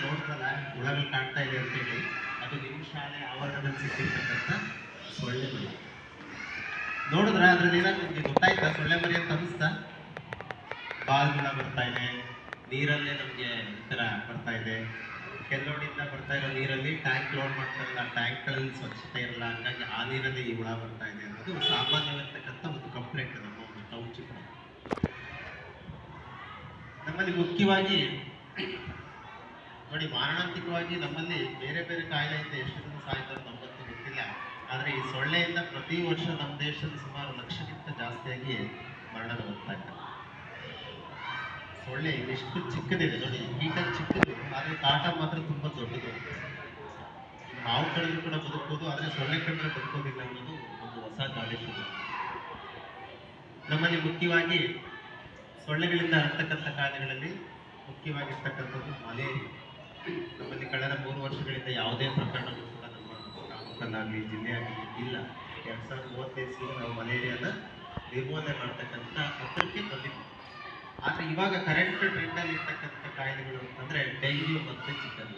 ನೋಡ್ರಲ್ಲ ಹುಳಗಳು ಕಾಣ್ತಾ ಇದೆ ಅಂತ ಹೇಳಿ, ಅದು ನಿಮ್ಮ ಶಾಲೆ ಆವರಣದಲ್ಲಿ ಸಿಕ್ಕಿರ್ತಕ್ಕಂಥ ಸೊಳ್ಳೆ ಮರಿ. ನೋಡಿದ್ರ ಅದ್ರಲ್ಲಿ ಏನಾದ್ರು ನಿಮ್ಗೆ ಗೊತ್ತಾಯ್ತಾ ಸೊಳ್ಳೆ ಮರಿ ಅಂತ ಅನಿಸ್ತಾ? ಬಾಲ್ಗುಳ ಬರ್ತಾ ಇದೆ, ನೀರಲ್ಲೇ ನಮಗೆ ಈ ಥರ ಬರ್ತಾ ಇದೆ, ಕೆಲವೊಂದಿಲ್ಲ ಬರ್ತಾ ಇರೋ ನೀರಲ್ಲಿ ಟ್ಯಾಂಕ್ ಲೋಡ್ ಮಾಡ್ತಾರಲ್ಲ, ಟ್ಯಾಂಕ್ಗಳಲ್ಲಿ ಸ್ವಚ್ಛತೆ ಇರಲ್ಲ, ಹಂಗಾಗಿ ಆ ನೀರಲ್ಲಿ ಈ ಹುಳ ಬರ್ತಾ ಇದೆ ಅನ್ನೋದು ಸಾಮಾನ್ಯವಾಗಿರ್ತಕ್ಕಂಥ ಒಂದು ಕಂಪ್ಲೇಂಟ್ ನಮ್ಮ ಒಂದು ಟೌನ್ಶಿಪ್. ನಮ್ಮಲ್ಲಿ ಮುಖ್ಯವಾಗಿ ನೋಡಿ, ಮಾರಣಾಂತಿಕವಾಗಿ ನಮ್ಮಲ್ಲಿ ಬೇರೆ ಬೇರೆ ಕಾಯಿಲೆಯಿಂದ ಎಷ್ಟು ಜನ ಸಾಯ್ತಾರೆ ನಮ್ಮಂತೂ ಗೊತ್ತಿಲ್ಲ. ಆದರೆ ಈ ಸೊಳ್ಳೆಯಿಂದ ಪ್ರತಿ ವರ್ಷ ನಮ್ಮ ದೇಶದಲ್ಲಿ ಸುಮಾರು 1,00,000ಕ್ಕಿಂತ ಜಾಸ್ತಿಯಾಗಿ ಮರಣಗಳು ಹೋಗ್ತಾ ಇದ್ದಾರೆ. ಸೊಳ್ಳೆ ಎಷ್ಟು ಚಿಕ್ಕದಿದೆ ನೋಡಿ, ಕೀಟಲ್ಲಿ ಚಿಕ್ಕದು, ಆದರೆ ಕಾಟ ಮಾತ್ರ ತುಂಬ ದೊಡ್ಡದು. ನಾವು ಕಡಿದ್ರು ಕೂಡ ಬದುಕ್ಬೋದು, ಆದರೆ ಸೊಳ್ಳೆ ಕಂಡ್ರೆ ಬದುಕೋದಿಲ್ಲ ಅನ್ನೋದು ಒಂದು ಹೊಸ ಗಾಳಿ ಶುರು. ನಮ್ಮಲ್ಲಿ ಮುಖ್ಯವಾಗಿ ಸೊಳ್ಳೆಗಳಿಂದ ಹರಡ್ತಕ್ಕಂಥ ಕಾಯಿಲೆಗಳಲ್ಲಿ ಮುಖ್ಯವಾಗಿರ್ತಕ್ಕಂಥದ್ದು ಮಲೇರಿಯಾ. ನಮ್ಮಲ್ಲಿ ಕಳೆದ 3 ವರ್ಷಗಳಿಂದ ಯಾವುದೇ ಪ್ರಕರಣಗಳು ಕೂಡ ನಮ್ಮ ತಾಲೂಕಲ್ಲಾಗಲಿ ಜಿಲ್ಲೆಯಾಗಲಿ ಇಲ್ಲ. 2035 ನಾವು ಮಲೇರಿಯಾದ ನಿರ್ಮೂಲನೆ ಮಾಡ್ತಕ್ಕಂಥ ಹತ್ತಕ್ಕೆ ಬಂದಿದ್ದೀವಿ. ಆದರೆ ಇವಾಗ ಕರೆಂಟ್ ಟ್ರೆಂಡಲ್ಲಿ ಇರ್ತಕ್ಕಂಥ ಕಾಯಿಲೆಗಳು ಅಂತಂದರೆ ಡೆಂಗ್ಯೂ ಮತ್ತು ಚಿಕನ್.